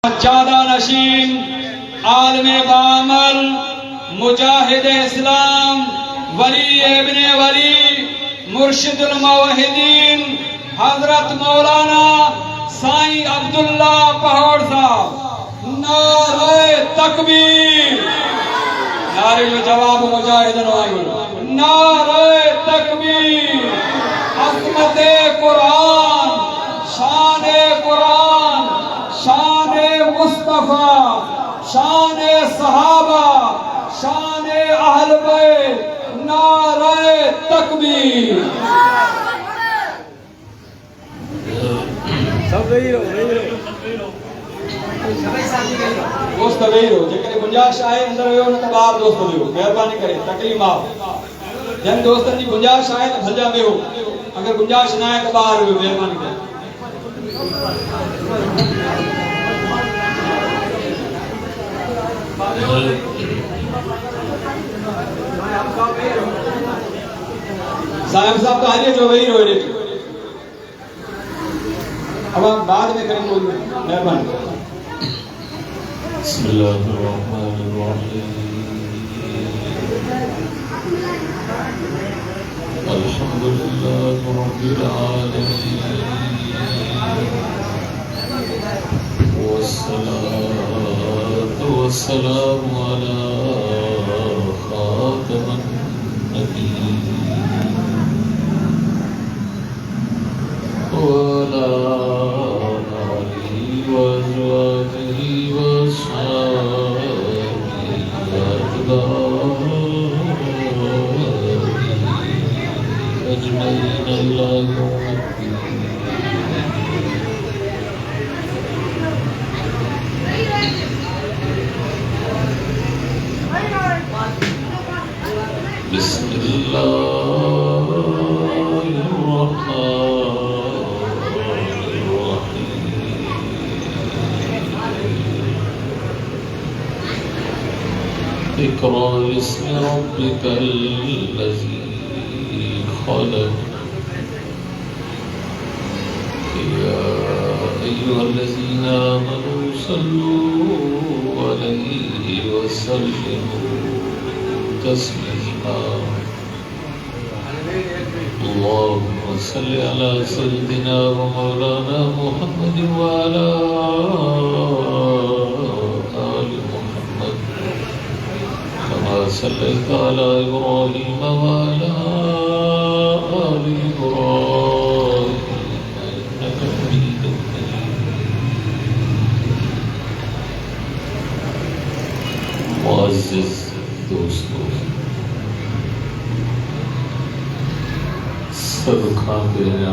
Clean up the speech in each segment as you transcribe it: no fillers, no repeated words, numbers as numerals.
سجادہ نشین عالم بعمل مجاہد اسلام ولی ابن ولی مرشد الموحدین حضرت مولانا سائیں عبداللہ پہاڑ صاحب نعرہ تکبیر نعرے جو جواب مجاہد نوائی نعرہ تکبیر عظمت قرآن شان قرآن شان مصطفیٰ شان صحابہ شان اہل بیت نعرہ تکبیر دوست وہی رہو جے گنجائش آئے اندر ہوئے انہوں نے باہر دوست ہوئے مہربانی کرے تکلیم آپ جن دوستن کی گنجائش آئے تو بھل جاتے ہو اگر گنجائش نہ آئے تو باہر ہوئے مہربانی کرے صاحب تو آئیے جو وہی رہے اب ہم بعد میں کریں کوئی مہربانی بسم اللہ الرحمن الرحیم الحمد للہ رب العالمین والصلاة والسلام على خاتم النبیین وعلى آلہ وأزواجہ وأصحابہ أجمعين إلى يوم الدين بسم الله الرحمن الرحيم اقرأ باسم ربك الذي خلق يا أيها الذين آمنوا صلوا عليه وسلموا تسليما اللهم صل على سيدنا ومولانا محمد وعلى آل محمد كما صليت على إبراهيم وعلى آل إبراهيم إنك حميد مجيد معزز دوستو صدقہ دینا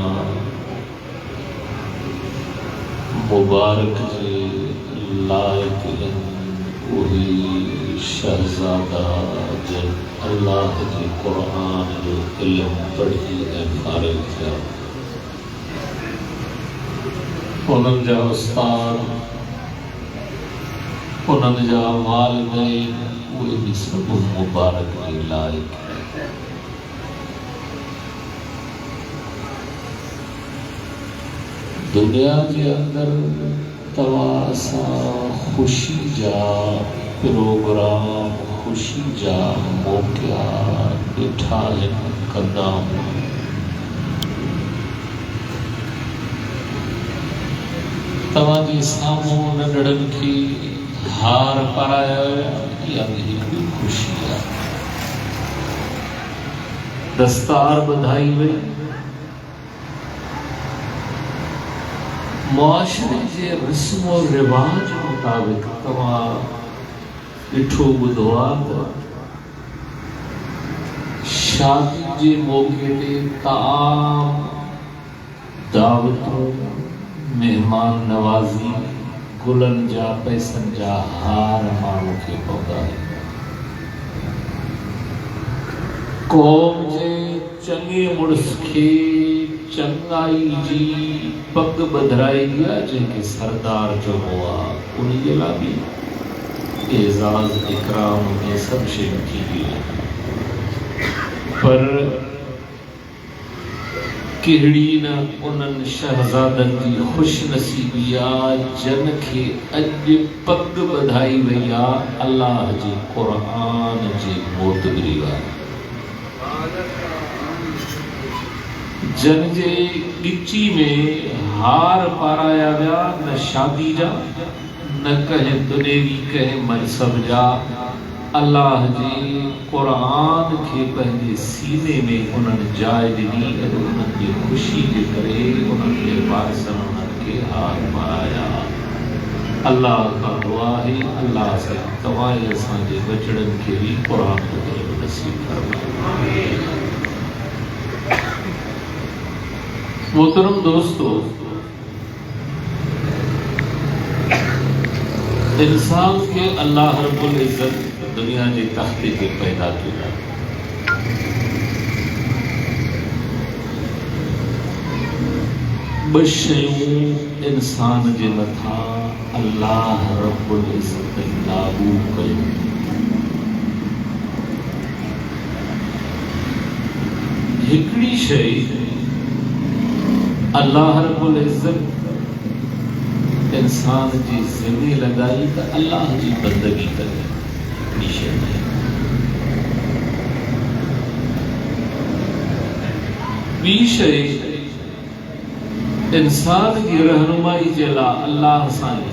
مبارک جی لائق وہی شہزادہ جن اللہ جی قرآن جو علم پڑھی ہے فارغ تھا انہوں جا استاد انہوں جا والدین وہی بھی سب مبارک جی لائق ہے دنیا کے اندر تواسا خوشی جا پروگرام خوشی جا موقع بٹھا قدام تمہاری ساموں نڈڑن کی ہار پرایا یا بھی خوشی ہے دستار بدھائی ہوئی معاشرے کے رسم و رواج مطابق تمام اٹھو بدھوات شادی جے موقع تے تعام دعوتوں مہمان نوازی گلن جا پیسن جا ہار مانو کے پودا ہے قوم جے چنگے مڑس کے چنگائی جی پگ بدھرائی گیا جن کے سردار جو ہوا انہیں یہ لابی اعزاز اکرام یہ سب شیئر کی گئی پر کہڑی نہ انہن شہزادن کی خوش نصیبیا جن کے اج پگ بدھائی ویا اللہ جی قرآن جی موتگری والا جن جے ڈچی میں ہار پارایا ویا نہ شادی جا نہ کہیں دنیوی کہیں منصب جا اللہ جی قرآن کے پہلے سینے میں انہوں جائے دنی انہوں کی خوشی کے کرے انہوں کے وارثن انہوں کے ہار پارایا اللہ کا دعا ہے اللہ سے تمہارے سانجے بچڑن کے بھی قرآن کو نصیب فرمائے. محترم دوستو، انسان کے اللہ رب العزت دنیا کے تختے کے پیدا کیا بشیوں انسان جے متھا اللہ رب العزت لاگو کیوں. ہکڑی شئی اللہ رب العزت انسان جی ذمہ لگائی تو اللہ جی بندگی کرے نیشے میں. بیشے انسان کی رہنمائی جلا اللہ سانی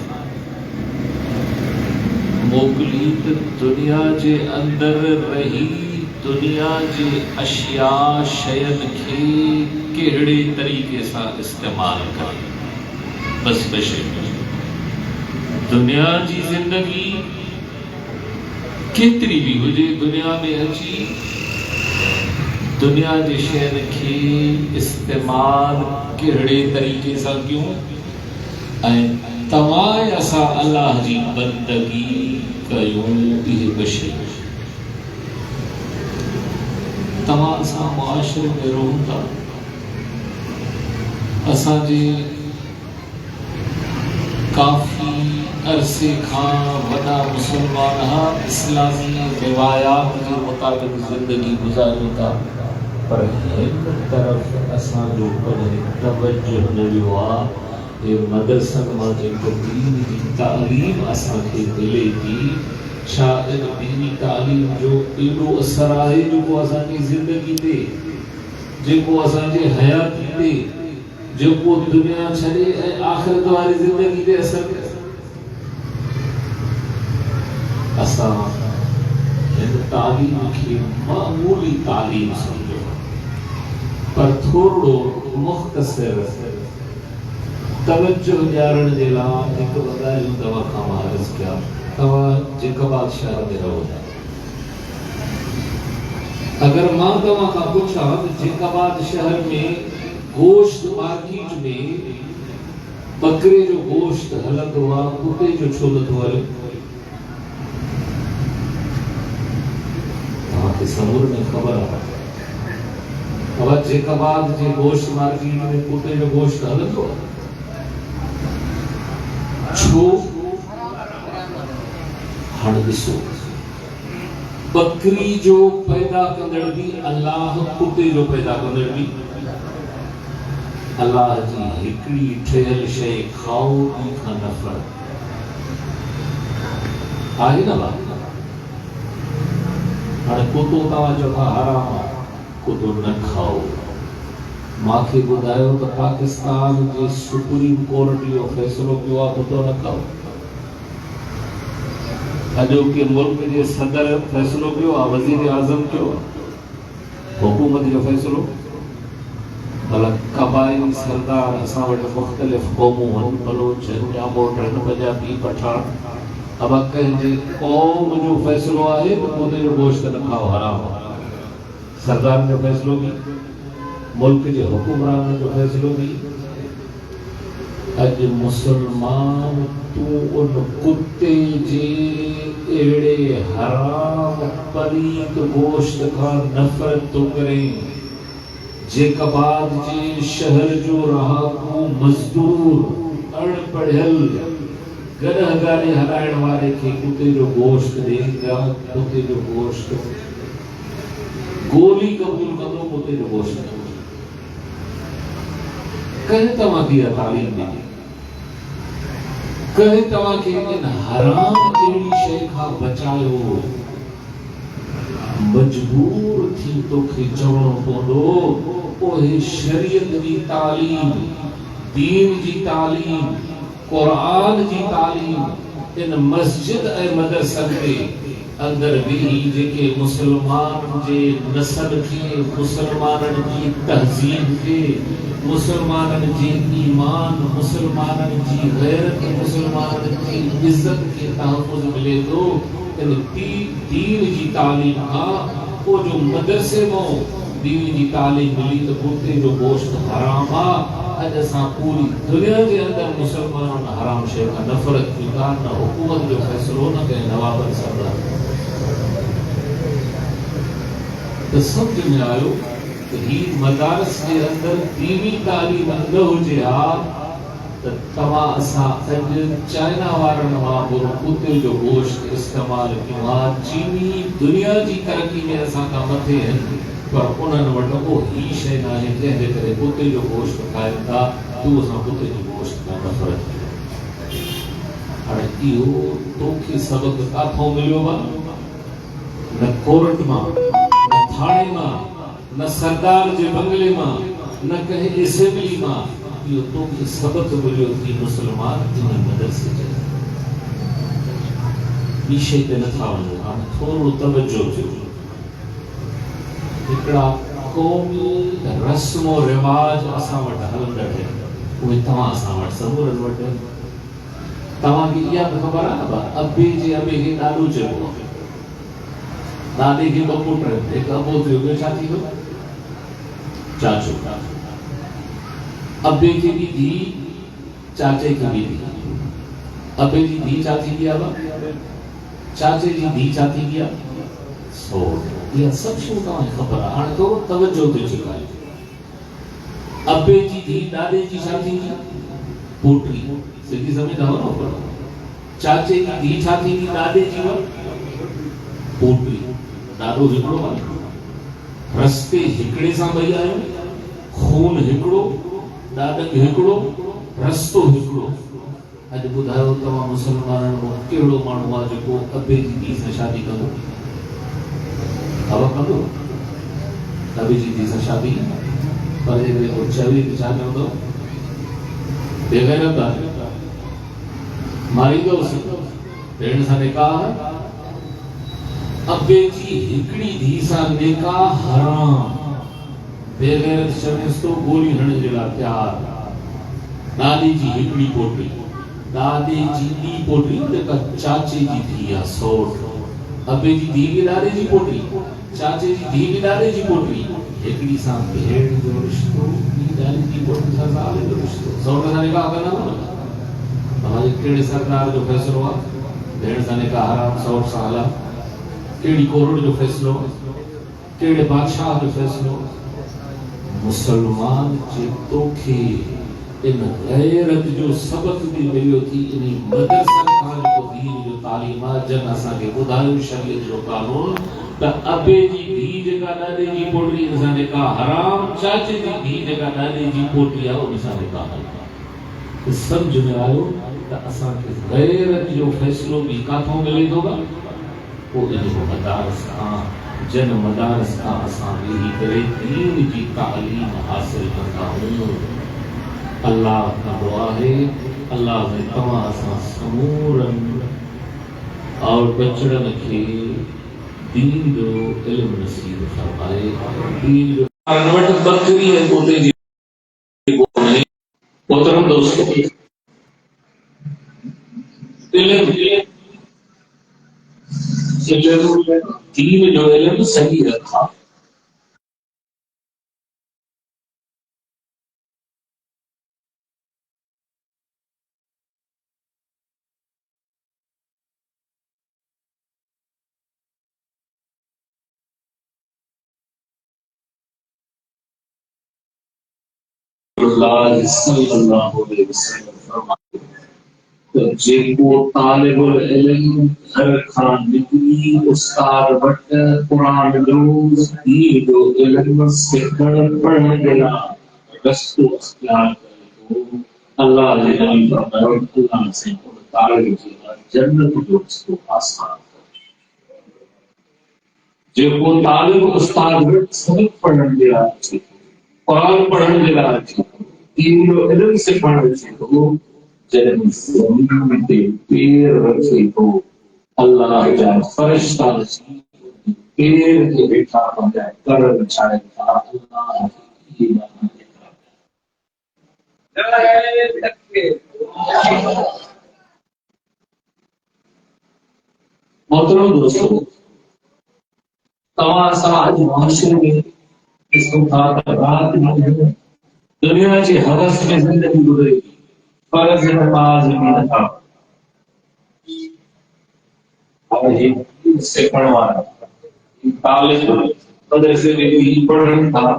موکلی تو دنیا جے اندر رہی دنیا جے اشیاء شین کے کہڑے طریقے سے استعمال کریں. بس بشے دنیا جی زندگی کتری بھی ہوجے دنیا میں اچھی دنیا جے شین کے استعمال کہڑے طریقے سے کیوں تمام اسا اللہ جی بندگی کیوں یہ بشے تمام اسا معاشرے میں رہتا اسا جی کافی عرصے کھاں ودا مسلمان ہاں اسلامی روایات کے مطابق زندگی گزارتا پر ایک طرف اساں جو پڑھے توجہ نہ ہوا یہ مدرسہ میں جن کو دین کی تعلیم اساں کے ملے تھی شاید دینی تعلیم جو ایڈو اثر آئے جو کو اساں کی زندگی دے جو کو اساں کی حیات دے جو کو دنیا چھڑے آخرت والی زندگی دے اثر کرے اساں ان تعلیم کی معمولی تعلیم سمجھو پر تھوڑو مختصر توجہ جارن جلا ایک بدائل دوا کا معرض کیا دوا جکبات شہر میں رہو جائے. اگر ماں دوا کا پوچھا جکبات شہر میں گوشت مارکیٹ میں بکرے جو گوشت حلق ہوا کتے جو چھولت ہوا وہاں کے سمور میں خبر آ اب جیکباد جی گوشت مارکیٹ میں کتے جو گوشت حلق ہوا چھو ہڑسو بکری جو پیدا کندڑ بھی اللہ کتے جو پیدا کندڑ بھی اللہ جی ہکڑی ٹھیل شے کھاؤ بھی کھا نفر آئی نا بات ہر کتو تا جو تھا حرام کتو نہ کھاؤ. ماں کے بدایو تو پاکستان کے سپریم کورٹ جو فیصلو کیوں کتو نہ کھاؤ اجو کے ملک کے صدر فیصلو کیوں وزیر اعظم کیوں حکومت جو فیصلو بلکہ قبائل سردار اساں وٹ مختلف قوموں ہن بلوچ جاموٹ پنجابی پٹھان اب کہیں قوم جو فیصلو آئے تو کتے جو گوشت نہ کھاؤ حرام سردار جو فیصلو بھی ملک کے حکمران جو فیصلو بھی اج مسلمان تو ان کتے جے ایڑے حرام پلیت گوشت کا نفرت تو کریں جیکباد جی شہر جو رہا کو مزدور اڑ پڑھل گرہ گانے ہلائن والے کے کتے جو گوشت دیں گا کتے جو گوشت گولی قبول کرو کتے جو گوشت کہیں تمہاں کیا تعلیم دی کہیں تمہاں کی ان حرام کیڑی شے کھا بچایو مجبور تھی تو کھچوڑوں پوندو اوہ شریعت دی تعلیم دین جی تعلیم قرآن جی تعلیم ان مسجد اے مدرسن کے اندر بھی جے مسلمان جے نسل کے مسلمانن جی تہذیب کے مسلمانن جی ایمان مسلمانن جی غیرت مسلمانن جی عزت کے تحفظ ملے تو ان دین جی تعلیم کا وہ جو مدرسے میں دین جی تعلیم ملی تو کتے جو گوشت حرام اج اساں پوری دنیا کے اندر مسلمانوں نے حرام شے کا نفرت کی نہ حکومت جو فیصلو نہ کہ نوابن سردار تو سمجھ میں آئو کہ ہی مدارس کے اندر دینی تعلیم نہ ہو جے تو تما اساں اج چائنا وارن وانگور کتے جو گوشت استعمال کیا چینی دنیا جی ترقی میں اساں کا متھے ہیں پر انہوں وٹا وہ ہی شے نہ ہے جنہے کرے کتے جو گوشت کھائے تھا تو اساں کتے جو گوشت کا نفرت اور ایو تو کی سبق کاتھوں ملیو با نہ کورٹ ماں نہ تھانے ماں نہ سردار جے بنگلے ماں نہ کہیں اسمبلی ماں یہ تو کی سبق ملیو تھی مسلمان جنہیں مدرسے جائے یہ شے تے نہ تھا ونجو تھوڑو توجہ جو ہکڑا قومی رسم و رواج اساں وٹ ہلندڑ ہے وہ تمام اساں وٹ سمور وٹ تمام کی یہ خبر ہے ابے جی ابے کے ڈاڈو چلو دادے کے بپوٹ رہے ایک ابو تھے چاچی کو چاچو ابے کی بھی دی چاچے کی بھی دی ابے جی دی چاچی دیا با چاچے جی دی چاچی دیا سو یہ سب شو کا خبر ہے آنے تو توجہ دے چکا ہے ابے جی دی دادے جی چاچی جی پوٹری سیدھی سمجھ نہ ہو نا چاچے جی دی چاچی جی دادے جی وہ پوٹری دادو ہکڑو با رستے ہکڑے سا بھئی آئے خون ہکڑو دادنگ ہکڑو رستو ہکڑو اج بدھایو تمام مسلمانن کو کیڑو مانو آ جو ابے جی دی سے شادی کرو اب کندو ابے جی دی سے شادی پر یہ کو چوی چا کر دو بے غیرت ماری دو پھر سے نکاح ابے جی ہکڑی دی سا نکاح حرام بے غیرت شخص تو گولی ہڑنے جلا پیار دادی جی ہکڑی پوٹری دادی جی دی پوٹری جکا چاچے جی دیا سوٹ ابے جی دی بھی دادی جی پوٹری چاچے جی دی بھی دادی جی پوٹری ہکڑی سا بھیڑ جو رشتو دادی جی پوٹری سا سالے جو رشتو سوٹ سا نکاح کرنا ہمارے کیڑے سردار جو فیصلہ ہوا بھیڑ سا نکاح حرام سوٹ سا حلال کیڑی کوروڑ جو فیصلہ کیڑے بادشاہ جو فیصلہ مسلمان چیتوں کے ان غیرت جو سبق بھی ملیو تھی انہی مدرسہ خان کو دین جو تعلیمات جن اساں کے بدھایو شریعت جو قانون تا ابے جی بھی جگہ دادے جی پوٹری انسان کا حرام چاچے جی بھی جگہ دادے جی پوٹری ہے وہ انسان کا حرام سمجھ میں آئو تا اساں کے غیرت جو فیصلوں بھی کاتھوں ملے دوگا وہ انہوں مدارس کھاں جن مدارس کا اساں یہی کرے دین کی تعلیم حاصل کرتا ہوں اللہ کا دعا ہے اللہ نے تمام اساں سمورن اور بچڑن کے دین جو علم نصیب فرمائے دین جو انوٹ بکری ہے پوتے جی محترم دوستو علم دین جو علم صحیح رکھا اللہ صلی اللہ علیہ وسلم فرماتے جے کو طالب العلم گھر کھان نکلی استاد وٹ قرآن دروز دین جو علم سکھڑ پڑھن گیا رستو اختیار اللہ نے نبی فرمایا اللہ سے تعالی جنت جو اس کو آسان جو کو طالب استاد سبق پڑھنے دے رہا ہے قرآن پڑھنے دے رہا ہے دین و علم سے پڑھنے سے تو جب زمین پہ پیر رکھے تو اللہ جائے فرشتہ پیر کے بیٹھا ہو جائے کر چھائے اللہ کی محترم دوستو تمام سماج معاشرے میں اس کو کھا کر رات نہیں دنیا کی حوث میں زندگی گزرے گی فرض نماز بھی نہ تھا اور یہ سے پڑھوانا کالج مدرسے میں بھی پڑھ رہا تھا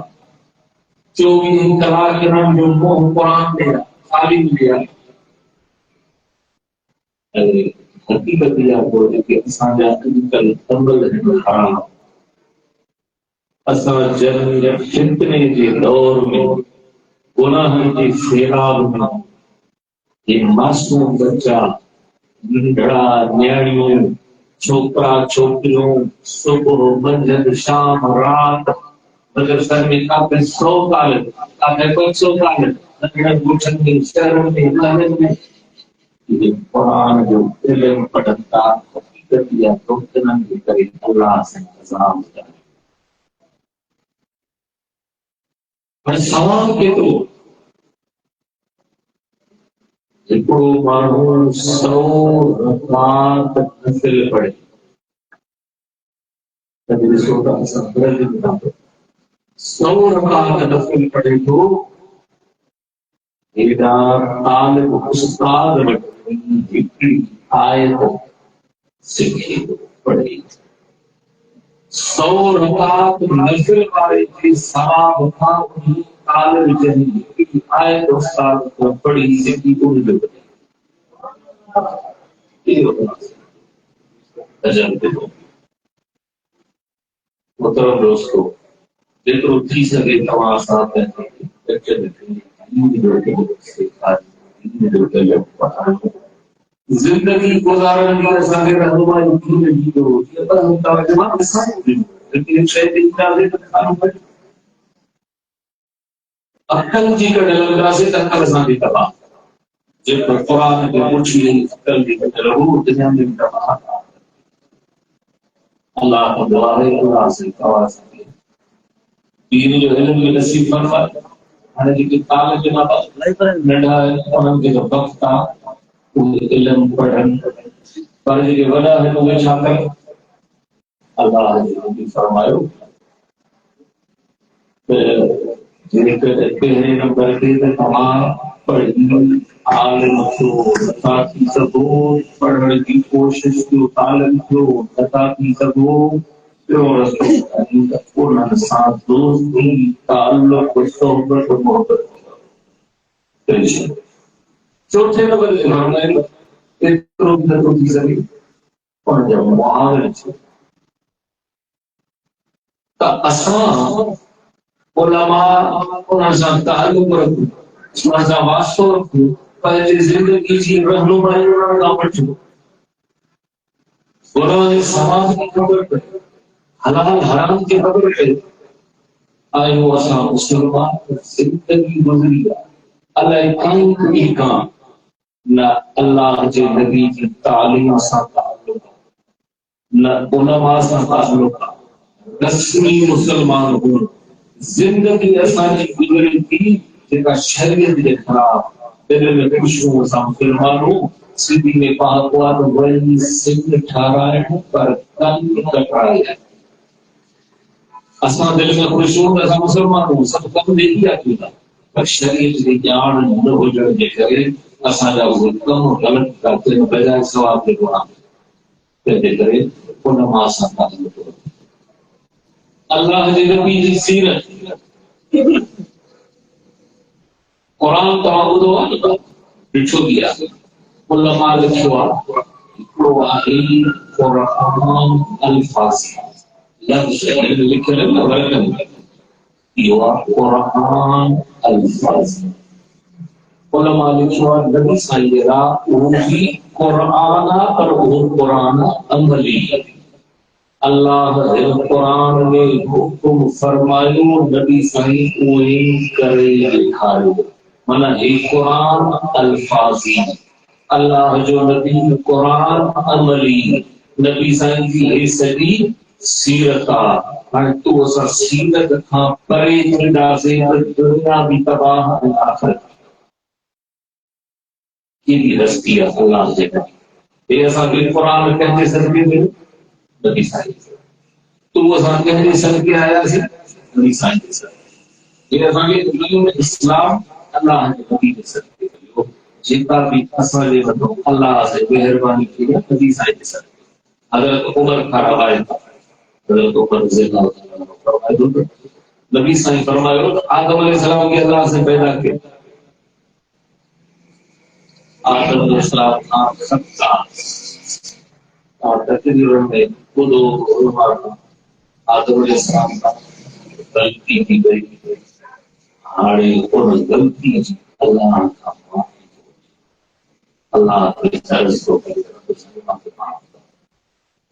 24 طلاق کے نام جو قرآن دیا تعلیم دیا حقیقت یہ آپ کو کہ انسان کل تنبل ہے حرام اصل جنگ فتنے کے دور میں گناہ کے سیلاب میں یہ معصوم بچہ ننھڑا نیاڑیوں چھوکرا چھوکریوں صبح منجر شام رات مدرسہ میں کافی 100 طالب کافی 500 طالب ننھڑے گوٹھن میں شہروں میں محلوں میں یہ قرآن جو علم پڑھتا حقیقت یا توقنن کے کرے اللہ سے انتظام کرے اور سوال کے تو ایکڑو مانو 100 رکعات نفل پڑھے کبھی 100 رکعات نفل پڑھے تو ایڈا طالب استاد بٹی آیت سکھی پڑھی 100 رکعات نفل پڑھے تھی ثواب تھا طالب جنگی آیت استاد پڑھی سکھی کو مل گئی یہ اجر دے محترم دوستو جتنا تھی سکے تمام ساتھ ہیں زندگی گزارنے کی سارے رہنمائی کی نہیں تو یہ پر متوجہ کے ساتھ لیکن شاید انتظار کرنا پڑے عقل کی کڑلگا سے تک سامنے تباہ جب قرآن کے مچھلی عقل کی کڑلگو دنیا میں تباہ اللہ کو دعا ہے اللہ سے دعا سکے دین جو علم میں نصیب فرمائے ہر کی طالب جناب نڈا ان کے وقت کا علم پڑھن پر یہ ولا ہے تو میں چاہتا ہوں اللہ نے فرمایا پہلے نمبر پہ تمام پڑھی عالم کو بتا کی سبو پڑھنے کی کوشش کو طالب کو بتا کی سبو اور پورن ساتھ دوستی تعلق و صحبت و محبت چوتھے نمبر پہ فرمایا اترو کی زمین اور جب معاون کا اساں علماء انہاں سے تعلق رکھو انہاں سے واسطہ رکھو پہلے زندگی کی رہنمائی کا پڑھو قرآن سماج کی خبر پہ حلال حرام کی خبر پہ آئے وہ اساں مسلمان زندگی گزری اللہ کہیں کام نہ اللہ کے نبی کی تعلیم سے تعلق نہ علماء سے تعلق رسمی مسلمان ہوں زندگی اسانی گزری تھی جنکا شریعت کے خلاف دل میں خوشبو سا مسلمانوں سیدھی میں پاک ہوا تو وہی سندھ ٹھہرائے پر کن کٹرائے اسان دل میں خوشبو ایسا مسلمانوں سب کم دیکھی آتی تھا پر شریعت کے جان نہ ہو جائے کرے اسان جا وہ کم اور غلط کرتے ہیں بجائے ثواب کے گناہ کہتے کرے علماء سے تعلق اللہ کے نبی کی سیرت قرآن تعبد بچھو دیا علماء لکھوا قرآن قرآن الفاظ لفظ لکھ رہے ہیں ورکن یہ قرآن الفاظ علماء لکھوا نبی سائیں را وہی قرآن پر وہ قرآن عملی اللہ قرآن میں حکم فرمائیو نبی سائیں وہی کرے دکھائیو مانا یہ قرآن الفاظی اللہ جو نبی قرآن عملی نبی سائیں کی یہ سری سیرتا تو اسا سیرت کھا پرے تھا سے دنیا بھی تباہ آخرت یہ بھی ہستی ہے اللہ سے یہ اسا کے قرآن کہتے سر کے نبی سائیں تو وہ اسا کہتے سر کے آیا سے نبی سائیں سر یہ اسا کے دین اسلام اللہ کے نبی سر کے جتا بھی اصل بدو اللہ سے مہربانی کی نبی سائیں سر حضرت عمر کا روایت حضرت عمر رضی اللہ تعالی عنہ نبی سائیں فرمایا آدم علیہ السلام کے اللہ سے پیدا کیا آدم علیہ السلام کا سب کا اور تقریر میں خود آدم علیہ السلام کا غلطی کی گئی ہمارے اور غلطی اللہ کا اللہ کے عرض کو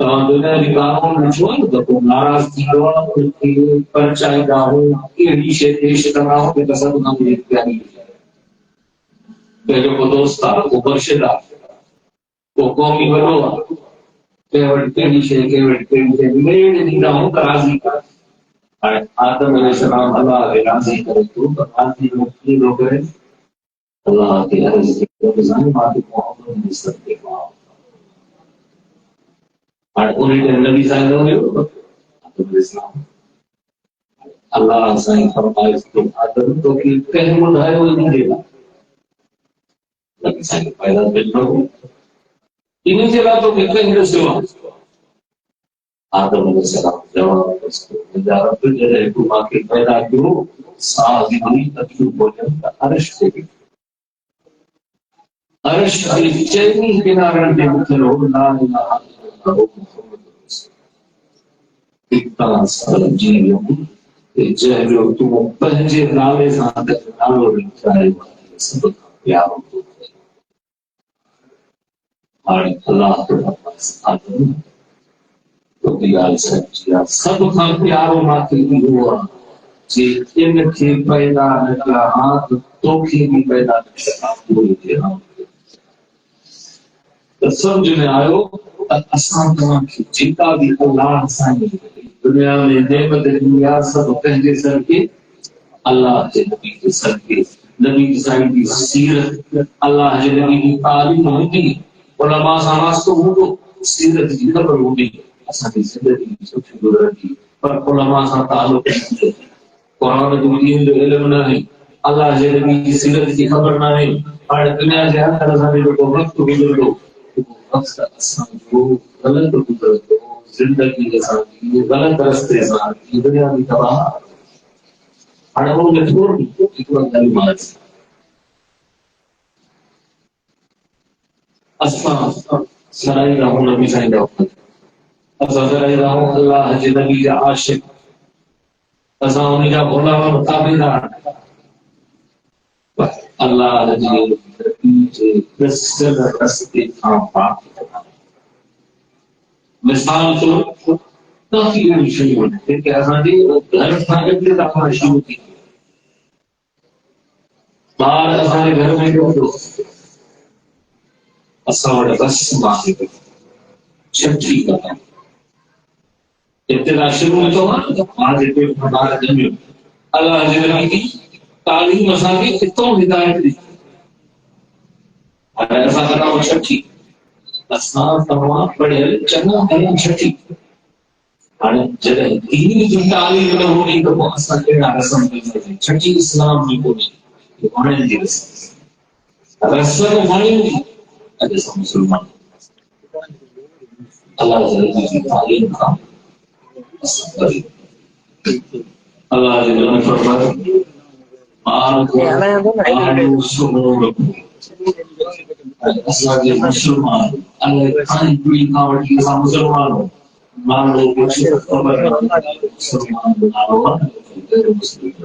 تمام دنیا کی کاموں میں چھوڑ تو ناراض کی ہوا کہ پرچائی گاہوں ایڈی سے دیش کراہوں کہ قسم نہ مجھے پیاری پہلے وہ دوستا وہ برشدہ وہ قومی بلوہ کیوڑ پیڑی سے میرے نگاہوں کا راضی کر آدم علیہ السلام اللہ کے راضی کرے تو راضی لوگ کرے اللہ کے عرض کے بزانی بات محمد مصر کے بعد اور انہیں نبی صلی اللہ علیہ وسلم اللہ سائیں فرمائے تم آدم تو کہ کہیں مدھائے ہوئے نہیں دے گا نبی سائیں پیدا بلنا ہو انہیں چلا تو کہ کہیں رسوا آدم علیہ السلام جواب اس کو نجارت پر جرے تو باقی پیدا کیوں ساتھ ہی تکیب ہو جائے عرش سے بھی عرش علی چینی کنارن دے مطلع لا الہ الا اللہ اتنا سر جیوں جہلو تم پہنجے نالے ساتھ نالو رکھائے سب پیار ہوتے اور اللہ تو آدم تو دیال سچیا سب کا پیارو ماتی ہوا جی ان کے پیدا نکلا ہاتھ تو کی بھی پیدا نکلا ہوئی تھے ہم سمجھ میں آئو اسان کہاں کی جتا بھی اللہ سائیں دنیا میں نعمت دنیا سب پہلے سر کے اللہ کے نبی کے سر کے نبی کی سائیں کی سیرت اللہ کے نبی کی تعلیم ہوتی علماء ساماز تو ہوں تو سیرت کی خبر ہوتی اسان کی زندگی سب سے گزرتی پر علماء سا تعلق نہیں قرآن دین علم نہ ہے اللہ کے نبی کی سیرت کی خبر نہ ہے اور دنیا سے ہر طرح سے لوگوں وقت گزر دو وقت اسان جو غلط گزر دو زندگی کے ساتھ غلط رستے ساتھ دنیا کی تباہ اور وہ مجبور اتنا کلمات اسان سرائی رہو نبی سائیں رہو اسان سرائی رہو اللہ کے نبی کا عاشق اسان انہیں کا غلام مطابدار اللہ کے دستر رستے پاک مثال تو کافی بڑی شروع ہوتی ہے کہ آزادی گھر پھاگت کے دفعہ شروع کی باہر ہمارے گھر میں جو اساوڑ بس مانے گئے چھٹی کا ہے ابتدا شروع میں تو آج پہ ہمارا جنگل اللہ جنگل کی تعلیم مساقی کتوں ہدایت دی اور ایسا کرنا وہ چھٹی اسان تمام پڑھے چنا ہے چھٹی اور جب دینی کی تعلیم نہ ہوگی تو وہ اسان کہنا رسم کرتے چھٹی اسلام میں کوئی یہ ہونے دی رسم رسم ہونے دی ایسا مسلمان اللہ جل کی تعلیم کا اللہ جل فرماتا اسلامی مسلمان اللہ کھانی پوری کھاوٹی کا مسلمان ہو مان لو کچھ خبر مسلمان بنا لو غیر مسلمان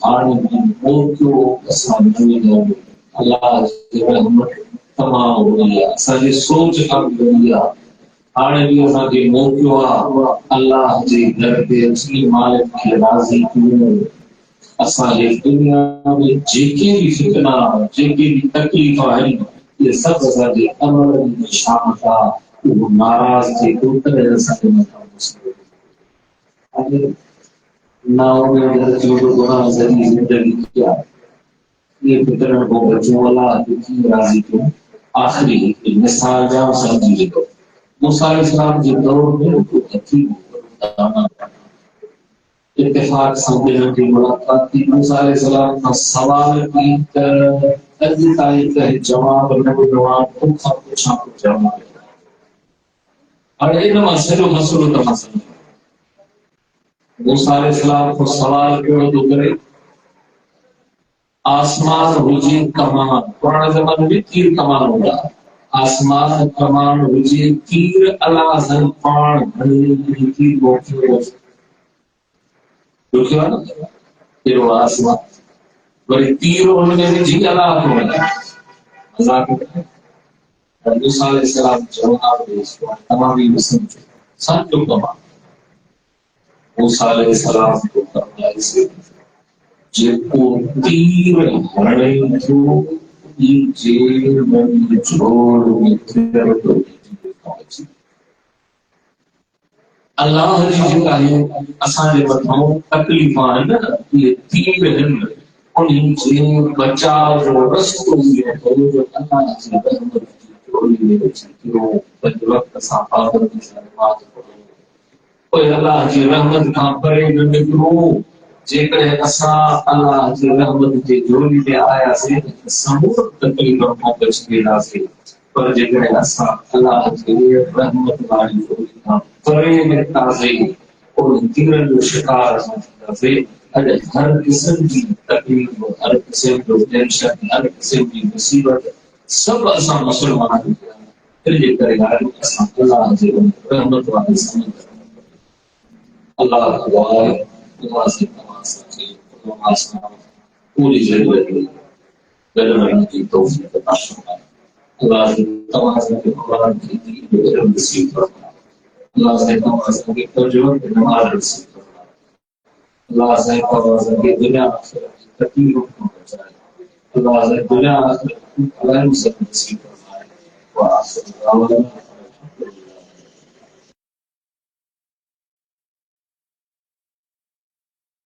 آنے بھی موقعوں اسان دنیا اللہ کی رحمت تمام ہوئی اسان سوچ کام ہوئی آنے بھی اسان کے موقعوں اللہ جی در پہ اصلی مالک کی راضی کیوں اسان دنیا میں جیکے بھی فتنہ جیکے بھی تکلیف آئی یہ سب اسان کے عمل میں شامل تھا وہ ناراض تھے اتنے اسان کے مطلب ناؤ میں جو گناہ ذریعے زندگی کیا یہ فطرت کو بچوں والا کی راضی کیوں آخری مثال جاؤ سمجھی لکھو موسیٰ علیہ السلام کے دور میں کو تکلیف اتفاق سمجھنے کی ملاقات کی موسیٰ علیہ السلام کا سوال کی تجزی تاریخ کا جواب نبی جواب کو سب کچھ آپ کو جواب اور یہ مسئلہ تماسل موسیٰ علیہ السلام کو سوال کیوں تو کرے آسمان رجی کمان پرانے زمانے میں تیر کمان ہوگا آسمان کمان رجی تیر اللہ زن پان بھنی تیر بوکی ہو جو کیا نا تیر و آسمان بڑی تیر انہوں نے جی اللہ کو ملا مذاق ہوتا ہے موسیٰ علیہ السلام جواب دے اس کو تمامی مسلم سن جو کمان موسیٰ علیہ السلام کو کرنا اسے جب کو تیر ہرنے جو جیل میں جوڑ میں تیر تو اللہ جی کا ہے اسان بتاؤں تکلیف ہے یہ تیر ہیں انہیں جیل بچا جو رستوں میں ہے جو اللہ جی رحمت کی جوڑی میں بچی وہ بچ وقت صحابہ کی سلامات کوئی اللہ جی رحمت کا پرے نکلو جیکڑے اسا اللہ جی رحمت کے جوڑی میں آیا سے سمور تکلیف میں بچ گیا سے پر جیکڑے اسا اللہ جی رحمت والی جوڑی کا پرے نکتا سے اور تیرن جو شکار سے ہر قسم کی تکلیف ہر قسم کی ٹینشن ہر قسم کی مصیبت سب اسا مسلمان پھر یہ کرے گا اسا اللہ جی رحمت والی سمجھ اللہ دعائے اللہ سے تماسا کی تماسا پوری ضرورت ہے بلرن کی توفیق عطا فرمائے اللہ سے تماسا کے قرآن کی دین علم نصیب فرمائے اللہ سے تماسا کے ترجمہ کے نماز نصیب فرمائے اللہ سے تماسا کے دنیا آخرت کی تکلیفوں کو بچائے اللہ سے دنیا آخرت کی علم سے نصیب فرمائے وآخر دعوانا